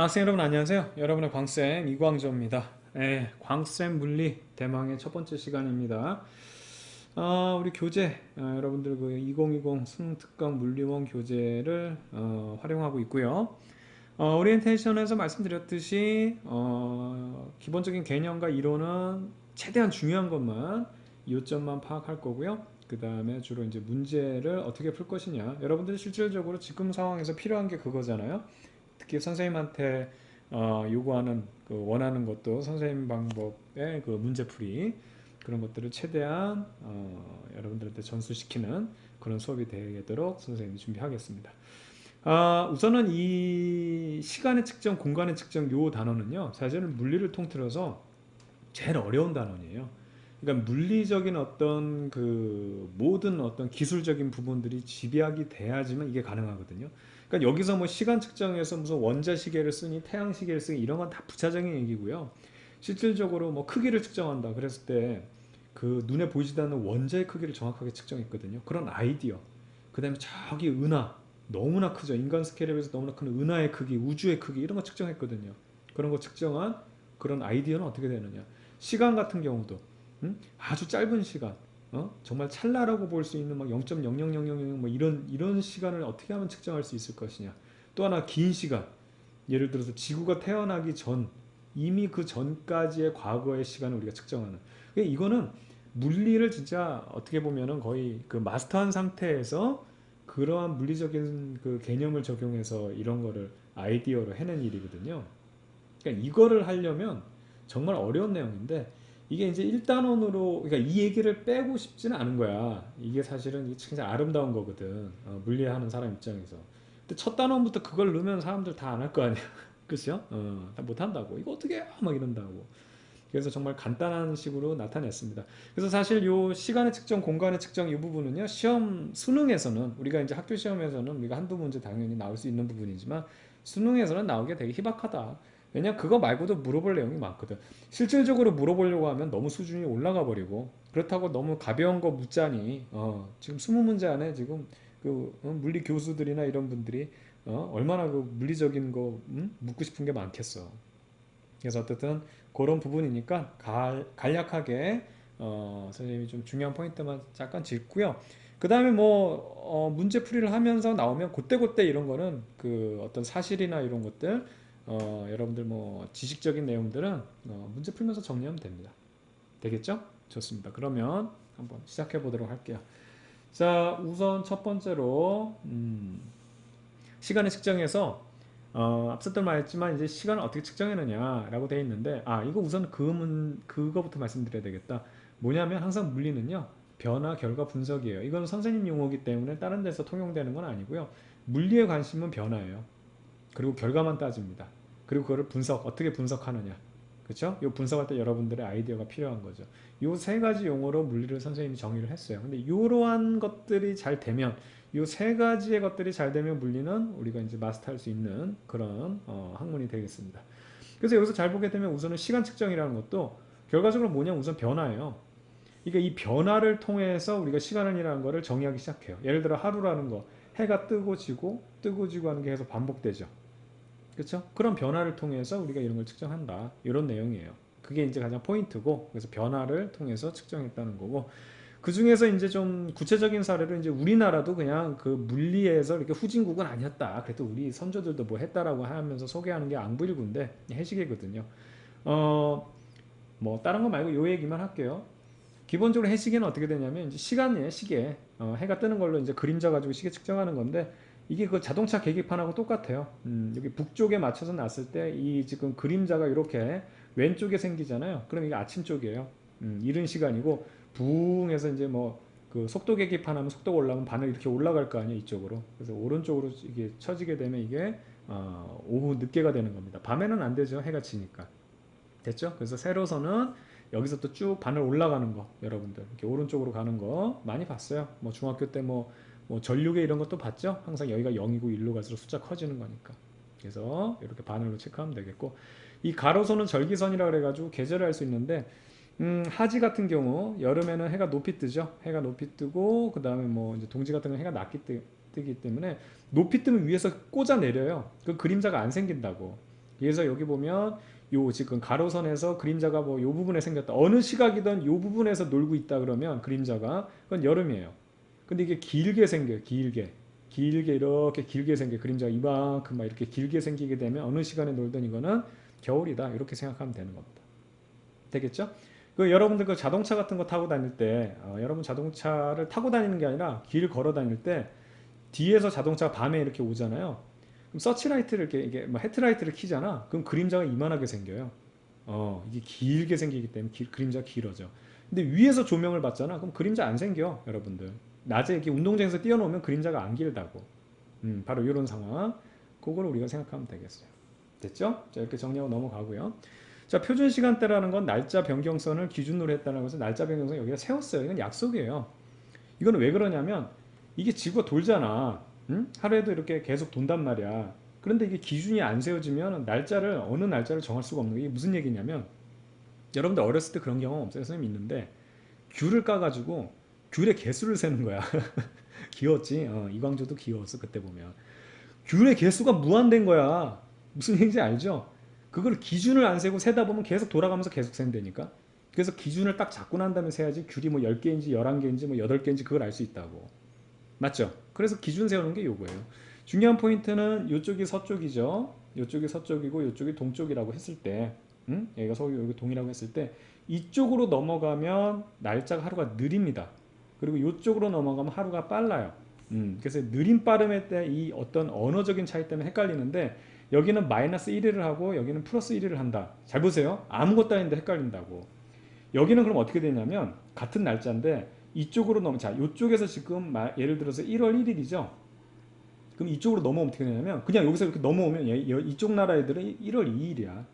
학생 여러분 안녕하세요. 여러분의 광쌤 이광조입니다. 네, 광쌤 물리 대망의 첫 번째 시간입니다. 우리 교재 여러분들 그 2020 수능 특강 물리원 교재를 활용하고 있고요. 오리엔테이션에서 말씀드렸듯이 기본적인 개념과 이론은 최대한 중요한 것만 요점만 파악할 거고요. 그 다음에 주로 이제 문제를 어떻게 풀 것이냐. 여러분들이 실질적으로 지금 상황에서 필요한 게 그거잖아요. 특히 선생님한테 요구하는 그 원하는 것도 선생님 방법의 그 문제풀이 그런 것들을 최대한 여러분들한테 전수시키는 그런 수업이 되도록 선생님이 준비하겠습니다. 우선은 이 시간의 측정, 공간의 측정 요 단어는요, 사실은 물리를 통틀어서 제일 어려운 단어예요. 그러니까 물리적인 어떤 그 모든 어떤 기술적인 부분들이 집약이 돼야지만 이게 가능하거든요. 그러니까 여기서 뭐 시간 측정에서 무슨 원자 시계를 쓰니 태양 시계를 쓰니 이런 건 다 부차적인 얘기고요. 실질적으로 뭐 크기를 측정한다 그랬을 때 그 눈에 보이지도 않는 원자의 크기를 정확하게 측정했거든요. 그런 아이디어. 그다음에 저기 은하 너무나 크죠. 인간 스케일에 비해서 너무나 큰 은하의 크기, 우주의 크기 이런 거 측정했거든요. 그런 거 측정한 그런 아이디어는 어떻게 되느냐. 시간 같은 경우도 아주 짧은 시간, 정말 찰나라고 볼 수 있는 막 0.00000 뭐 이런 시간을 어떻게 하면 측정할 수 있을 것이냐. 또 하나 긴 시간, 예를 들어서 지구가 태어나기 전 이미 그 전까지의 과거의 시간을 우리가 측정하는. 그러니까 이거는 물리를 진짜 어떻게 보면은 거의 그 마스터한 상태에서 그러한 물리적인 그 개념을 적용해서 이런 거를 아이디어로 해낸 일이거든요. 그러니까 이거를 하려면 정말 어려운 내용인데 이게 이제 1단원으로 그러니까 이 얘기를 빼고 싶지는 않은 거야. 이게 사실은 진짜 아름다운 거거든. 물리하는 사람 입장에서. 근데 첫 단원부터 그걸 넣으면 사람들 다 안 할 거 아니야. 그죠? 다 못한다고. 이거 어떻게 해? 막 이런다고. 그래서 정말 간단한 식으로 나타냈습니다. 그래서 사실 요 시간의 측정, 공간의 측정 이 부분은요, 시험, 수능에서는, 우리가 이제 학교 시험에서는 우리가 한두 문제 당연히 나올 수 있는 부분이지만, 수능에서는 나오기가 되게 희박하다. 왜냐, 그거 말고도 물어볼 내용이 많거든. 실질적으로 물어보려고 하면 너무 수준이 올라가 버리고, 그렇다고 너무 가벼운 거 묻자니, 지금 20문제 안에 지금 그 물리 교수들이나 이런 분들이 얼마나 그 물리적인 거 묻고 싶은 게 많겠어. 그래서 어쨌든 그런 부분이니까 간략하게 선생님이 좀 중요한 포인트만 잠깐 짚고요. 그 다음에 뭐 문제풀이를 하면서 나오면 그때그때 이런 거는 그 어떤 사실이나 이런 것들 여러분들 뭐 지식적인 내용들은 문제 풀면서 정리하면 됩니다. 되겠죠? 좋습니다. 그러면 한번 시작해 보도록 할게요. 자, 우선 첫 번째로 시간의 측정에서 앞서도 말했지만 이제 시간을 어떻게 측정했느냐라고 되어 있는데 이거 우선 그거부터 말씀드려야 되겠다. 뭐냐면 항상 물리는요 변화 결과 분석이에요. 이건 선생님 용어이기 때문에 다른 데서 통용되는 건 아니고요. 물리의 관심은 변화예요. 그리고 결과만 따집니다. 그리고 그거를 어떻게 분석하느냐. 그렇죠? 이 분석할 때 여러분들의 아이디어가 필요한 거죠. 이 세 가지 용어로 물리를 선생님이 정의를 했어요. 근데 이러한 것들이 잘 되면 이 세 가지의 것들이 잘 되면 물리는 우리가 이제 마스터할 수 있는 그런 학문이 되겠습니다. 그래서 여기서 잘 보게 되면 우선은 시간 측정이라는 것도 결과적으로 뭐냐 우선 변화예요. 그러니까 이 변화를 통해서 우리가 시간이라는 거를 정의하기 시작해요. 예를 들어 하루라는 거 해가 뜨고 지고 하는 게 계속 반복되죠. 그렇죠? 그런 변화를 통해서 우리가 이런 걸 측정한다. 이런 내용이에요. 그게 이제 가장 포인트고, 그래서 변화를 통해서 측정했다는 거고, 그 중에서 이제 좀 구체적인 사례로 이제 우리나라도 그냥 그 물리에서 이렇게 후진국은 아니었다. 그래도 우리 선조들도 뭐 했다라고 하면서 소개하는 게 앙부일구인데 해시계거든요. 어, 뭐 다른 거 말고 요 얘기만 할게요. 기본적으로 해시계는 어떻게 되냐면 이제 시간이에요, 시계. 해가 뜨는 걸로 이제 그림자 가지고 시계 측정하는 건데 이게 그 자동차 계기판하고 똑같아요. 여기 북쪽에 맞춰서 놨을 때 이 지금 그림자가 이렇게 왼쪽에 생기잖아요. 그럼 이게 아침 쪽이에요. 이른 시간이고 부흥해서 이제 뭐 그 속도 계기판 하면 속도가 올라가면 반을 이렇게 올라갈 거 아니에요, 이쪽으로. 그래서 오른쪽으로 이게 처지게 되면 이게 오후 늦게가 되는 겁니다. 밤에는 안 되죠, 해가 지니까. 됐죠? 그래서 세로선은 여기서 또 쭉 바늘 올라가는 거 여러분들 이렇게 오른쪽으로 가는 거 많이 봤어요. 뭐 중학교 때 뭐 전류계 이런 것도 봤죠? 항상 여기가 0이고 1로 갈수록 숫자 커지는 거니까. 그래서 이렇게 바늘로 체크하면 되겠고 이 가로선은 절기선이라 그래가지고 계절을 알 수 있는데 하지 같은 경우 여름에는 해가 높이 뜨죠. 해가 높이 뜨고 그 다음에 뭐 이제 동지 같은 경우 해가 뜨기 때문에 높이 뜨면 위에서 꽂아 내려요. 그 그림자가 안 생긴다고. 그래서 여기 보면 요 지금 가로선에서 그림자가 뭐 요 부분에 생겼다. 어느 시각이든 요 부분에서 놀고 있다 그러면 그림자가 그건 여름이에요. 근데 이게 길게 생겨요. 길게. 길게 이렇게 길게 생겨 그림자가 이만큼 막 이렇게 길게 생기게 되면 어느 시간에 놀던 이거는 겨울이다. 이렇게 생각하면 되는 겁니다. 되겠죠? 그 여러분들 그 자동차 같은 거 타고 다닐 때 여러분 자동차를 타고 다니는 게 아니라 길 걸어 다닐 때 뒤에서 자동차가 밤에 이렇게 오잖아요. 그럼 서치라이트를 이렇게 이게 뭐 헤드라이트를 켜잖아. 그럼 그림자가 이만하게 생겨요. 이게 길게 생기기 때문에 그림자가 길어져. 근데 위에서 조명을 받잖아. 그럼 그림자 안 생겨, 여러분들. 낮에 이렇게 운동장에서 뛰어놓으면 그림자가 안 길다고. 바로 이런 상황. 그걸 우리가 생각하면 되겠어요. 됐죠? 자, 이렇게 정리하고 넘어가고요. 자, 표준 시간대라는 건 날짜 변경선을 기준으로 했다는 것은 날짜 변경선 여기다 세웠어요. 이건 약속이에요. 이거는 왜 그러냐면 이게 지구가 돌잖아. 응? 하루에도 이렇게 계속 돈단 말이야. 그런데 이게 기준이 안 세워지면 날짜를 어느 날짜를 정할 수가 없는 게 이게 무슨 얘기냐면 여러분들 어렸을 때 그런 경험 없어요? 선생님 있는데 귤을 까가지고 귤의 개수를 세는 거야. 귀여웠지? 이광조도 귀여웠어 그때 보면. 귤의 개수가 무한된 거야. 무슨 얘기인지 알죠? 그걸 기준을 안 세고 세다 보면 계속 돌아가면서 계속 센다니까. 그래서 기준을 딱 잡고 난 다음에 세야지 귤이 뭐 10개인지 11개인지 뭐 8개인지 그걸 알 수 있다고. 맞죠? 그래서 기준 세우는 게 요거예요. 중요한 포인트는 이쪽이 서쪽이죠. 이쪽이 서쪽이고 이쪽이 동쪽이라고 했을 때 여기가 서울 여기 동이라고 했을 때 이쪽으로 넘어가면 날짜가 하루가 느립니다. 그리고 이쪽으로 넘어가면 하루가 빨라요. 그래서 느림 빠름의 때 이 어떤 언어적인 차이 때문에 헷갈리는데 여기는 마이너스 1일을 하고 여기는 플러스 1일을 한다. 잘 보세요. 아무것도 아닌데 헷갈린다고. 여기는 그럼 어떻게 되냐면 같은 날짜인데 이쪽으로 자 이쪽에서 지금 예를 들어서 1월 1일이죠. 그럼 이쪽으로 넘어오면 어떻게 되냐면 그냥 여기서 이렇게 넘어오면 이쪽 나라 애들은 1월 2일이야.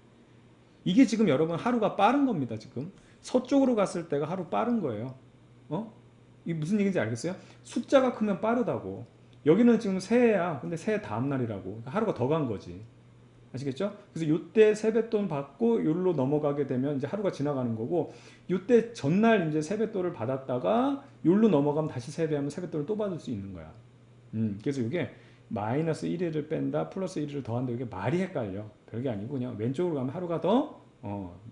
이게 지금 여러분 하루가 빠른 겁니다. 지금 서쪽으로 갔을 때가 하루 빠른 거예요. 이게 무슨 얘기인지 알겠어요? 숫자가 크면 빠르다고. 여기는 지금 새해야. 근데 새해 다음 날이라고. 하루가 더 간 거지. 아시겠죠? 그래서 요때 세뱃돈 받고 요로 넘어가게 되면 이제 하루가 지나가는 거고 요때 전날 이제 세뱃돈을 받았다가 요로 넘어가면 다시 세배하면 세뱃돈을 또 받을 수 있는 거야. 그래서 이게 마이너스 1일을 뺀다 플러스 1일을 더한다 이게 말이 헷갈려. 별게 아니고 그냥 왼쪽으로 가면 하루가 더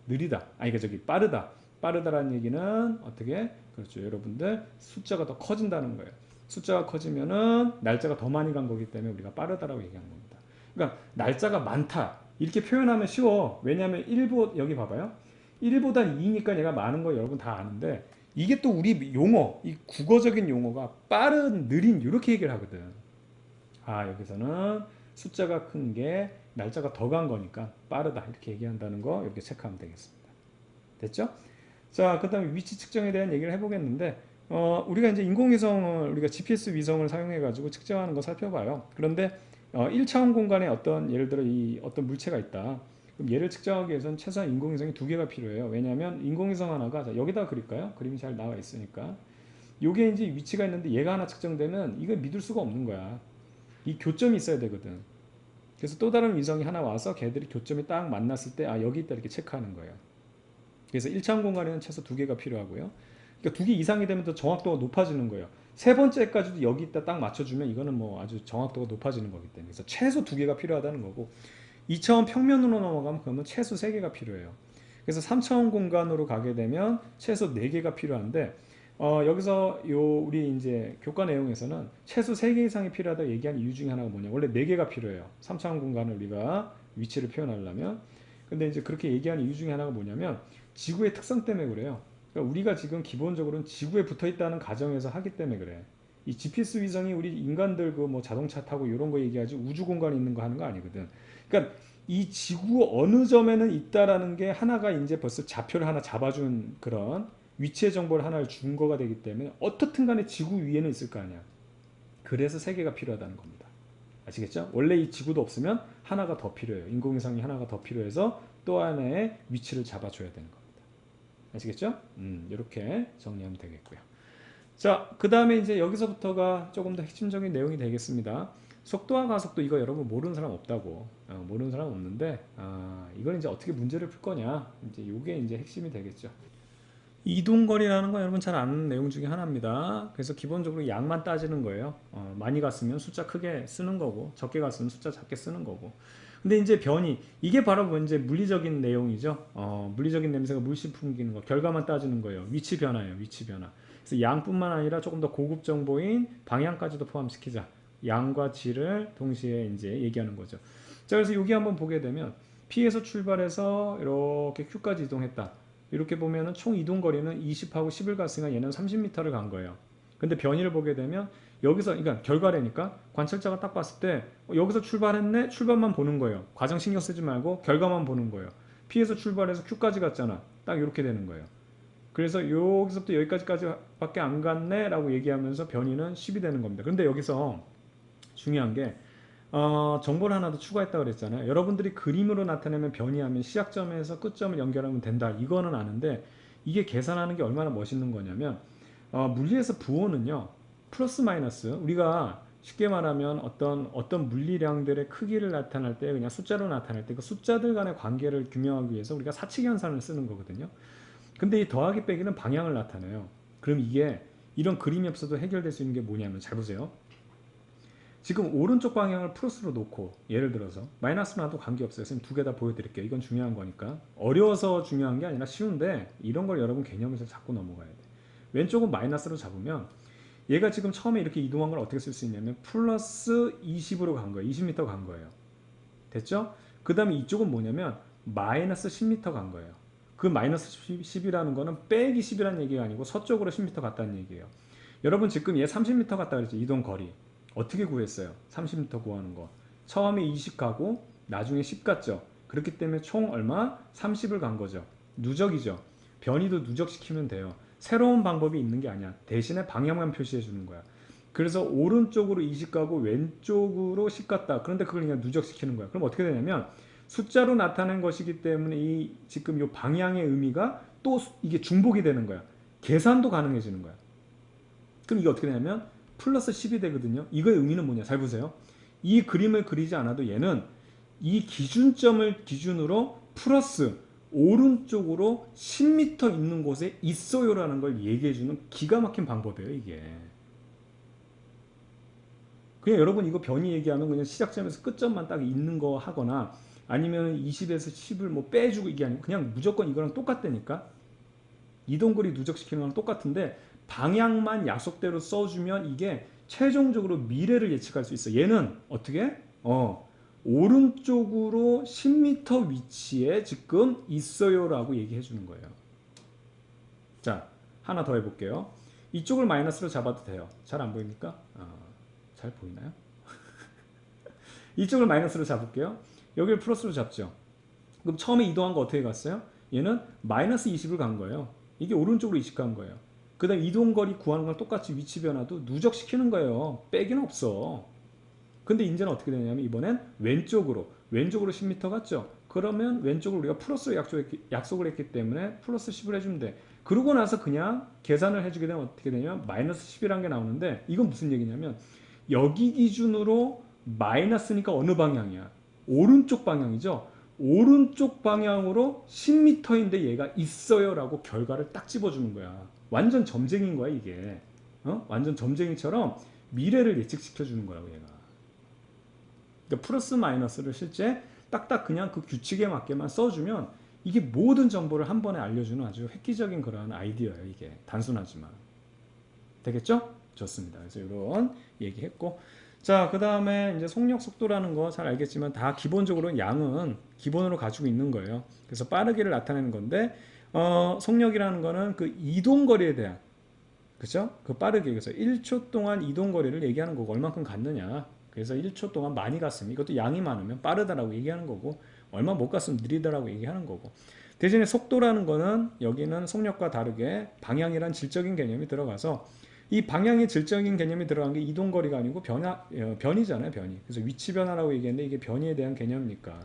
느리다. 아니 그러니까 저기 빠르다. 빠르다라는 얘기는 어떻게? 그렇죠. 여러분들 숫자가 더 커진다는 거예요. 숫자가 커지면은 날짜가 더 많이 간 거기 때문에 우리가 빠르다라고 얘기하는 겁니다. 그러니까 날짜가 많다 이렇게 표현하면 쉬워. 왜냐하면 1보 여기 봐봐요. 1보다 2니까 얘가 많은 거 여러분 다 아는데 이게 또 우리 용어 이 국어적인 용어가 빠른 느린 이렇게 얘기를 하거든. 여기서는 숫자가 큰 게 날짜가 더 간 거니까 빠르다 이렇게 얘기한다는 거 이렇게 체크하면 되겠습니다. 됐죠? 자, 그 다음에 위치 측정에 대한 얘기를 해보겠는데 우리가 이제 인공위성을 우리가 GPS 위성을 사용해 가지고 측정하는 거 살펴봐요. 그런데 1차원 공간에 어떤 예를 들어 이 어떤 물체가 있다. 그럼 얘를 측정하기 위해서는 최소한 인공위성이 2개가 필요해요. 왜냐하면 인공위성 하나가 자, 여기다 그릴까요? 그림이 잘 나와 있으니까. 요게 이제 위치가 있는데 얘가 하나 측정되면 이걸 믿을 수가 없는 거야. 이 교점이 있어야 되거든. 그래서 또 다른 위성이 하나 와서 걔들이 교점이 딱 만났을 때 여기 있다 이렇게 체크하는 거예요. 그래서 1차원 공간에는 최소 2개가 필요하고요. 그러니까 2개 이상이 되면 더 정확도가 높아지는 거예요. 세 번째까지도 여기 있다 딱 맞춰주면 이거는 뭐 아주 정확도가 높아지는 거기 때문에 그래서 최소 2개가 필요하다는 거고 2차원 평면으로 넘어가면 그러면 최소 3개가 필요해요. 그래서 3차원 공간으로 가게 되면 최소 4개가 필요한데 여기서 우리 이제 교과 내용에서는 최소 3개 이상이 필요하다 얘기한 이유 중에 하나가 뭐냐 원래 4개가 필요해요. 3차원 공간을 우리가 위치를 표현하려면 근데 이제 그렇게 얘기한 이유 중에 하나가 뭐냐면 지구의 특성 때문에 그래요. 그러니까 우리가 지금 기본적으로는 지구에 붙어 있다는 가정에서 하기 때문에 그래. 이 GPS 위성이 우리 인간들 그 뭐 자동차 타고 이런 거 얘기하지 우주 공간에 있는 거 하는 거 아니거든. 그러니까 이 지구 어느 점에는 있다라는 게 하나가 이제 벌써 좌표를 하나 잡아준 그런 위치의 정보를 하나를 준 거가 되기 때문에 어떻든 간에 지구 위에는 있을 거 아니야. 그래서 3개가 필요하다는 겁니다. 아시겠죠? 원래 이 지구도 없으면 하나가 더 필요해요. 인공위성이 하나가 더 필요해서 또 하나의 위치를 잡아줘야 되는 겁니다. 아시겠죠? 이렇게 정리하면 되겠고요. 자, 그 다음에 이제 여기서부터가 조금 더 핵심적인 내용이 되겠습니다. 속도와 가속도 이거 여러분 모르는 사람 없다고. 모르는 사람 없는데 이걸 이제 어떻게 문제를 풀 거냐 이제 이게 이제 핵심이 되겠죠. 이동거리라는 건 여러분 잘 아는 내용 중에 하나입니다. 그래서 기본적으로 양만 따지는 거예요. 많이 갔으면 숫자 크게 쓰는 거고 적게 갔으면 숫자 작게 쓰는 거고 근데 이제 변이 이게 바로 이제 물리적인 내용이죠. 물리적인 냄새가 물씬 풍기는 거, 결과만 따지는 거예요. 위치 변화예요. 위치 변화. 그래서 양뿐만 아니라 조금 더 고급 정보인 방향까지도 포함시키자. 양과 질을 동시에 이제 얘기하는 거죠. 자, 그래서 여기 한번 보게 되면 P에서 출발해서 이렇게 Q까지 이동했다. 이렇게 보면은 총 이동 거리는 20하고 10을 갔으니까 얘는 30m를 간 거예요. 근데 변이를 보게 되면 여기서 그러니까 결과라니까 관찰자가 딱 봤을 때 여기서 출발했네 출발만 보는 거예요. 과정 신경 쓰지 말고 결과만 보는 거예요. P에서 출발해서 Q까지 갔잖아. 딱 이렇게 되는 거예요. 그래서 여기서부터 여기까지밖에 안 갔네 라고 얘기하면서 변이는 10이 되는 겁니다. 그런데 여기서 중요한 게 정보를 하나 더 추가했다고 그랬잖아요. 여러분들이 그림으로 나타내면 변이하면 시작점에서 끝점을 연결하면 된다. 이거는 아는데 이게 계산하는 게 얼마나 멋있는 거냐면 물리에서 부호는요. 플러스 마이너스 우리가 쉽게 말하면 어떤 물리량들의 크기를 나타낼 때 그냥 숫자로 나타낼 때 그 숫자들 간의 관계를 규명하기 위해서 우리가 사칙 연산을 쓰는 거거든요. 근데 이 더하기 빼기는 방향을 나타내요. 그럼 이게 이런 그림이 없어도 해결될 수 있는 게 뭐냐면 잘 보세요. 지금 오른쪽 방향을 플러스로 놓고 예를 들어서 마이너스 나도 관계없어요. 선생님 두 개 다 보여드릴게요. 이건 중요한 거니까. 어려워서 중요한 게 아니라 쉬운데 이런 걸 여러분 개념에서 잡고 넘어가야 돼. 왼쪽은 마이너스로 잡으면 얘가 지금 처음에 이렇게 이동한 걸 어떻게 쓸 수 있냐면 플러스 20으로 간 거예요. 20m 간 거예요. 됐죠? 그 다음에 이쪽은 뭐냐면 마이너스 10m 간 거예요. 그 마이너스 10이라는 거는 빼기 10이라는 얘기가 아니고 서쪽으로 10m 갔다는 얘기예요. 여러분 지금 얘 30m 갔다 그랬죠. 이동 거리. 어떻게 구했어요? 30m 구하는 거. 처음에 20 가고 나중에 10 갔죠. 그렇기 때문에 총 얼마? 30을 간 거죠. 누적이죠. 변이도 누적시키면 돼요. 새로운 방법이 있는 게 아니야. 대신에 방향만 표시해 주는 거야. 그래서 오른쪽으로 20 가고 왼쪽으로 10 갔다. 그런데 그걸 그냥 누적시키는 거야. 그럼 어떻게 되냐면 숫자로 나타낸 것이기 때문에 지금 이 방향의 의미가 또 이게 중복이 되는 거야. 계산도 가능해지는 거야. 그럼 이게 어떻게 되냐면 플러스 10이 되거든요. 이거의 의미는 뭐냐? 잘 보세요. 이 그림을 그리지 않아도 얘는 이 기준점을 기준으로 플러스 오른쪽으로 10m 있는 곳에 있어요라는 걸 얘기해주는 기가 막힌 방법이에요, 이게. 그냥 여러분 이거 변이 얘기하면 그냥 시작점에서 끝점만 딱 있는 거 하거나 아니면 20에서 10을 뭐 빼주고 이게 아니고 그냥 무조건 이거랑 똑같다니까. 이동거리 누적시키는 거랑 똑같은데 방향만 약속대로 써주면 이게 최종적으로 미래를 예측할 수 있어. 얘는 어떻게? 오른쪽으로 10m 위치에 지금 있어요라고 얘기해 주는 거예요. 자, 하나 더 해볼게요. 이쪽을 마이너스로 잡아도 돼요. 잘 안 보입니까? 잘 보이나요? 이쪽을 마이너스로 잡을게요. 여기를 플러스로 잡죠. 그럼 처음에 이동한 거 어떻게 갔어요? 얘는 마이너스 20을 간 거예요. 이게 오른쪽으로 20 간 거예요. 그 다음 이동거리 구하는 건 똑같이 위치 변화도 누적시키는 거예요. 빼기는 없어. 근데 이제는 어떻게 되냐면 이번엔 왼쪽으로 10m 갔죠. 그러면 왼쪽으로 우리가 플러스로 약속을 했기 때문에 플러스 10을 해주면 돼. 그러고 나서 그냥 계산을 해주게 되면 어떻게 되냐면 마이너스 10이라는 게 나오는데 이건 무슨 얘기냐면 여기 기준으로 마이너스니까 어느 방향이야? 오른쪽 방향이죠. 오른쪽 방향으로 10m인데 얘가 있어요 라고 결과를 딱 집어주는 거야. 완전 점쟁이인 거야 이게. 완전 점쟁이처럼 미래를 예측시켜 주는 거라고 얘가. 그러니까 플러스 마이너스를 실제 딱딱 그냥 그 규칙에 맞게만 써주면 이게 모든 정보를 한 번에 알려주는 아주 획기적인 그런 아이디어예요 이게. 단순하지만. 되겠죠? 좋습니다. 그래서 이런 얘기했고 자, 그 다음에 이제 속력 속도라는 거 잘 알겠지만 다 기본적으로 양은 기본으로 가지고 있는 거예요. 그래서 빠르기를 나타내는 건데 속력이라는 거는 그 이동거리에 대한 그죠? 그 빠르기 그래서 1초 동안 이동거리를 얘기하는 거고 얼만큼 갔느냐. 그래서 1초 동안 많이 갔으면 이것도 양이 많으면 빠르다라고 얘기하는 거고 얼마 못 갔으면 느리다라고 얘기하는 거고 대신에 속도라는 거는 여기는 속력과 다르게 방향이란 질적인 개념이 들어가서 이 방향의 질적인 개념이 들어간 게 이동거리가 아니고 변이잖아요, 변이. 그래서 위치 변화라고 얘기했는데 이게 변이에 대한 개념이니까.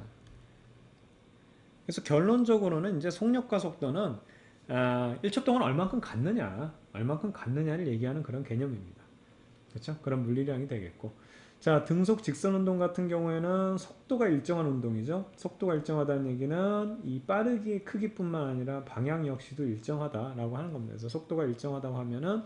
그래서 결론적으로는 이제 속력과 속도는 1초 동안 얼만큼 갔느냐를 얘기하는 그런 개념입니다. 그렇죠? 그런 물리량이 되겠고. 자, 등속 직선 운동 같은 경우에는 속도가 일정한 운동이죠. 속도가 일정하다는 얘기는 이 빠르기의 크기뿐만 아니라 방향 역시도 일정하다라고 하는 겁니다. 그래서 속도가 일정하다고 하면은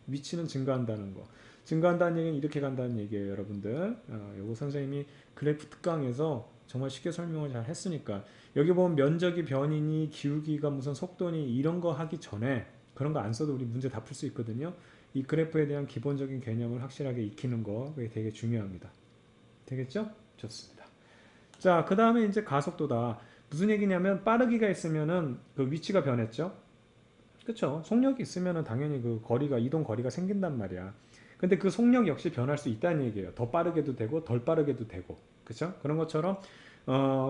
위치는 증가한다는 거. 증가한다는 얘기는 이렇게 간다는 얘기예요, 여러분들. 요거 선생님이 그래프 특강에서 정말 쉽게 설명을 잘 했으니까. 여기 보면 면적이 변이니 기울기가 무슨 속도니 이런 거 하기 전에 그런 거 안 써도 우리 문제 다 풀 수 있거든요. 이 그래프에 대한 기본적인 개념을 확실하게 익히는 거 그게 되게 중요합니다. 되겠죠? 좋습니다. 자, 그 다음에 이제 가속도다. 무슨 얘기냐면 빠르기가 있으면은 그 위치가 변했죠. 그쵸? 속력이 있으면은 당연히 그 거리가 이동 거리가 생긴단 말이야. 근데 그 속력 역시 변할 수 있다는 얘기예요. 더 빠르게도 되고 덜 빠르게도 되고. 그쵸? 그런 것처럼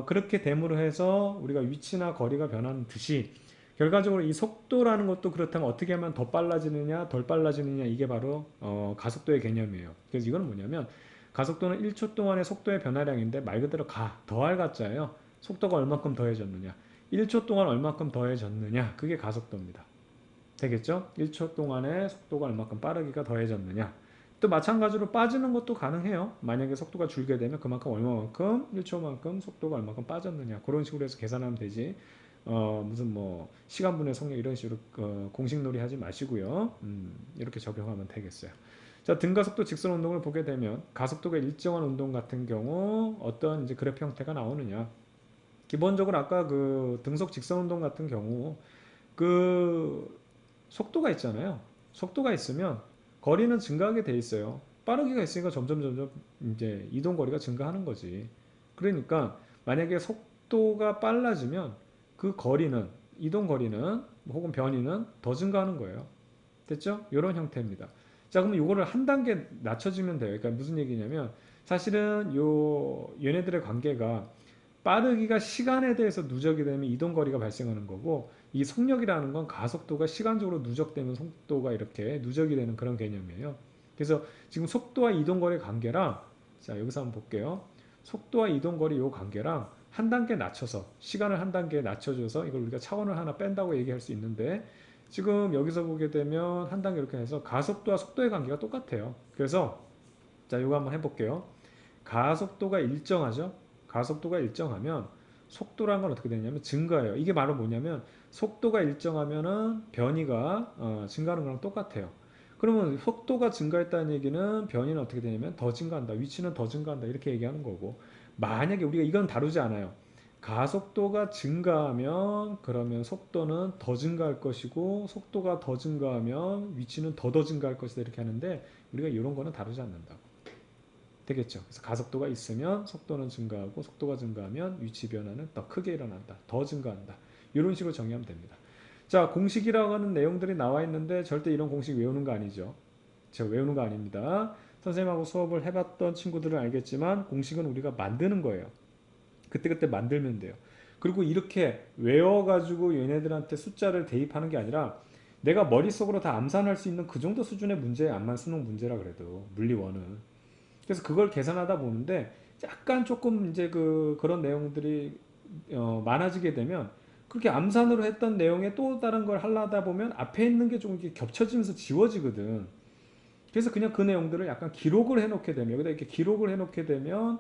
그렇게 됨으로 해서 우리가 위치나 거리가 변하는 듯이 결과적으로 이 속도라는 것도 그렇다면 어떻게 하면 더 빨라지느냐 덜 빨라지느냐 이게 바로 가속도의 개념이에요. 그래서 이건 뭐냐면 가속도는 1초 동안의 속도의 변화량인데 말 그대로 더할 가짜예요. 속도가 얼마큼 더해졌느냐 1초 동안 얼마큼 더해졌느냐 그게 가속도입니다. 되겠죠? 1초 동안의 속도가 얼마큼 빠르기가 더해졌느냐. 또 마찬가지로 빠지는 것도 가능해요. 만약에 속도가 줄게 되면 그만큼 얼마만큼 1초만큼 속도가 얼마큼 빠졌느냐. 그런 식으로 해서 계산하면 되지. 무슨 뭐 시간분의 속력 이런 식으로 공식놀이 하지 마시고요. 이렇게 적용하면 되겠어요. 자, 등가속도 직선 운동을 보게 되면 가속도가 일정한 운동 같은 경우 어떤 이제 그래프 형태가 나오느냐. 기본적으로 아까 그 등속 직선 운동 같은 경우 그 속도가 있잖아요. 속도가 있으면 거리는 증가하게 돼 있어요. 빠르기가 있으니까 점점 이제 이동 거리가 증가하는 거지. 그러니까 만약에 속도가 빨라지면 그 거리는 이동 거리는 혹은 변이는 더 증가하는 거예요. 됐죠? 이런 형태입니다. 자, 그러면 이거를 한 단계 낮춰주면 돼요. 그러니까 무슨 얘기냐면 사실은 얘네들의 관계가 빠르기가 시간에 대해서 누적이 되면 이동 거리가 발생하는 거고 이 속력이라는 건 가속도가 시간적으로 누적되면 속도가 이렇게 누적이 되는 그런 개념이에요. 그래서 지금 속도와 이동 거리 관계랑 자, 여기서 한번 볼게요. 속도와 이동 거리 요 관계랑 한 단계 낮춰서 시간을 한 단계 낮춰줘서 이걸 우리가 차원을 하나 뺀다고 얘기할 수 있는데 지금 여기서 보게 되면 한 단계 이렇게 해서 가속도와 속도의 관계가 똑같아요. 그래서 자, 이거 한번 해볼게요. 가속도가 일정하죠? 가속도가 일정하면 속도란 건 어떻게 되냐면 증가해요. 이게 바로 뭐냐면 속도가 일정하면은 변이가 증가하는 거랑 똑같아요. 그러면 속도가 증가했다는 얘기는 변이는 어떻게 되냐면 더 증가한다. 위치는 더 증가한다. 이렇게 얘기하는 거고 만약에 우리가 이건 다루지 않아요. 가속도가 증가하면 그러면 속도는 더 증가할 것이고 속도가 더 증가하면 위치는 더 증가할 것이다 이렇게 하는데 우리가 이런 거는 다루지 않는다고. 되겠죠. 그래서 가속도가 있으면 속도는 증가하고 속도가 증가하면 위치 변화는 더 크게 일어난다. 더 증가한다. 이런 식으로 정의하면 됩니다. 자, 공식이라고 하는 내용들이 나와 있는데 절대 이런 공식 외우는 거 아니죠. 제가 외우는 거 아닙니다. 선생님하고 수업을 해봤던 친구들은 알겠지만 공식은 우리가 만드는 거예요. 그때그때 만들면 돼요. 그리고 이렇게 외워가지고 얘네들한테 숫자를 대입하는 게 아니라 내가 머릿속으로 다 암산할 수 있는 그 정도 수준의 문제, 암만 수능 문제라 그래도 물리원은. 그래서 그걸 계산하다 보는데 약간 조금 이제 그런 내용들이 많아지게 되면 그렇게 암산으로 했던 내용에 또 다른 걸 하려다 보면 앞에 있는 게 좀 이렇게 겹쳐지면서 지워지거든. 그래서 그냥 그 내용들을 약간 기록을 해놓게 되면 여기다 이렇게 기록을 해놓게 되면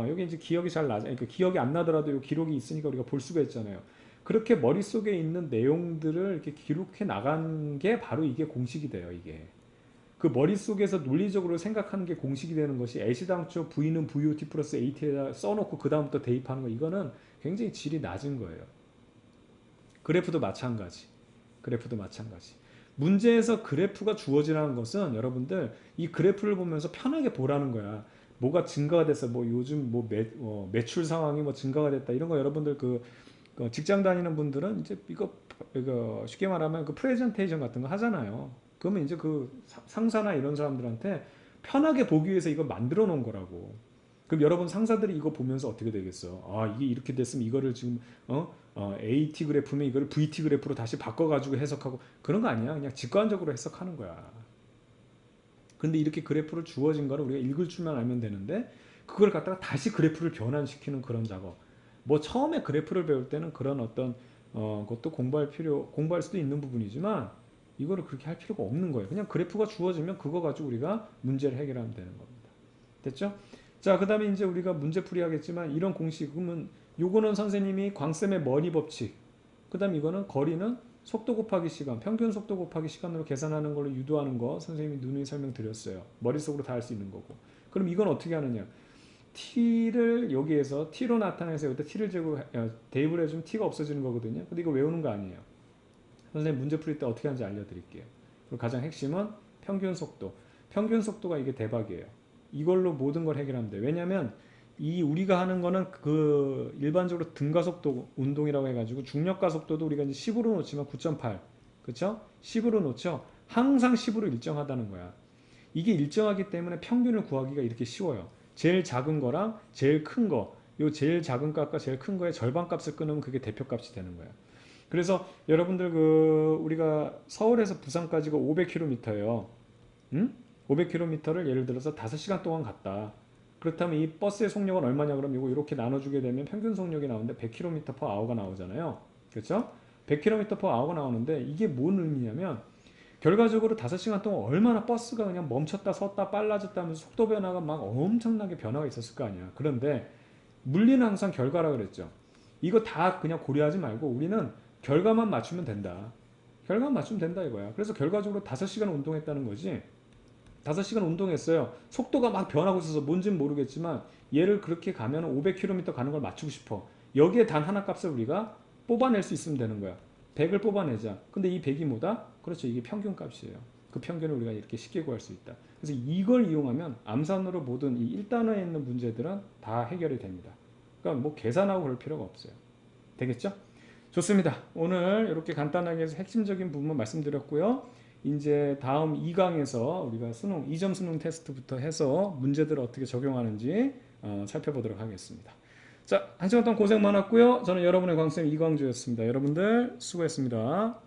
여기 이제 기억이 잘 나죠. 그러니까 기억이 안 나더라도 이 기록이 있으니까 우리가 볼 수가 있잖아요. 그렇게 머릿속에 있는 내용들을 이렇게 기록해 나간 게 바로 이게 공식이 돼요, 이게. 그 머릿속에서 논리적으로 생각하는 게 공식이 되는 것이 애시당초 V는 VOT 플러스 AT에다 써놓고 그 다음부터 대입하는 거 이거는 굉장히 질이 낮은 거예요. 그래프도 마찬가지. 그래프도 마찬가지. 문제에서 그래프가 주어지라는 것은 여러분들 이 그래프를 보면서 편하게 보라는 거야. 뭐가 증가가 됐어. 뭐 요즘 뭐 매출 상황이 뭐 증가가 됐다. 이런 거 여러분들 그 직장 다니는 분들은 이제 이거 쉽게 말하면 그 프레젠테이션 같은 거 하잖아요. 그러면 이제 그 상사나 이런 사람들한테 편하게 보기 위해서 이거 만들어 놓은 거라고. 그럼 여러분 상사들이 이거 보면서 어떻게 되겠어? 아, 이게 이렇게 됐으면 이거를 지금 AT 그래프면 이거를 VT 그래프로 다시 바꿔가지고 해석하고 그런 거 아니야. 그냥 직관적으로 해석하는 거야. 근데 이렇게 그래프를 주어진 거를 우리가 읽을 줄만 알면 되는데 그걸 갖다가 다시 그래프를 변환시키는 그런 작업. 뭐 처음에 그래프를 배울 때는 그런 어떤 것도 공부할 수도 있는 부분이지만 이거를 그렇게 할 필요가 없는 거예요. 그냥 그래프가 주어지면 그거 가지고 우리가 문제를 해결하면 되는 겁니다. 됐죠? 자, 그 다음에 이제 우리가 문제풀이 하겠지만 이런 공식은 요거는 선생님이 광쌤의 머리 법칙 그 다음 이거는 거리는 속도 곱하기 시간 평균 속도 곱하기 시간으로 계산하는 걸로 유도하는 거 선생님이 누누이 설명드렸어요. 머릿속으로 다 할 수 있는 거고. 그럼 이건 어떻게 하느냐. t를 여기에서 t로 나타내서 여기다 t를 제곱 대입을 해주면 t가 없어지는 거거든요. 근데 이거 외우는 거 아니에요. 선생님 문제 풀이 때 어떻게 하는지 알려드릴게요. 그리고 가장 핵심은 평균 속도. 평균 속도가 이게 대박이에요. 이걸로 모든 걸 해결하면 돼. 왜냐면 이 우리가 하는 거는 그 일반적으로 등가속도 운동이라고 해가지고 중력가속도도 우리가 이제 10으로 놓치면 9.8, 그쵸? 10으로 놓죠. 항상 10으로 일정하다는 거야. 이게 일정하기 때문에 평균을 구하기가 이렇게 쉬워요. 제일 작은 거랑 제일 큰 거, 요 제일 작은 값과 제일 큰 거의 절반 값을 끊으면 그게 대표값이 되는 거예요. 그래서 여러분들 그 우리가 서울에서 부산까지가 500km예요. 응? 500km를 예를 들어서 5시간 동안 갔다. 그렇다면 이 버스의 속력은 얼마냐 그러면 이거 이렇게 나눠주게 되면 평균 속력이 나오는데 100km/h가 나오잖아요. 그렇죠? 100km/h가 나오는데 이게 뭔 의미냐면 결과적으로 5시간 동안 얼마나 버스가 그냥 멈췄다 섰다 빨라졌다 하면서 속도 변화가 막 엄청나게 변화가 있었을 거 아니야. 그런데 물리는 항상 결과라 그랬죠. 이거 다 그냥 고려하지 말고 우리는 결과만 맞추면 된다. 결과만 맞추면 된다 이거야. 그래서 결과적으로 5시간 운동했다는 거지. 5시간 운동했어요. 속도가 막 변하고 있어서 뭔지는 모르겠지만 얘를 그렇게 가면 500km 가는 걸 맞추고 싶어. 여기에 단 하나 값을 우리가 뽑아낼 수 있으면 되는 거야. 100을 뽑아내자. 근데 이 100이 뭐다? 그렇죠. 이게 평균 값이에요. 그 평균을 우리가 이렇게 쉽게 구할 수 있다. 그래서 이걸 이용하면 암산으로 모든 이 1단원에 있는 문제들은 다 해결이 됩니다. 그러니까 뭐 계산하고 그럴 필요가 없어요. 되겠죠? 좋습니다. 오늘 이렇게 간단하게 해서 핵심적인 부분만 말씀드렸고요. 이제 다음 2강에서 우리가 수능, 2점 수능 테스트부터 해서 문제들을 어떻게 적용하는지 살펴보도록 하겠습니다. 자, 한 시간 동안 고생 많았고요. 저는 여러분의 광쌤 이광주였습니다. 여러분들 수고했습니다.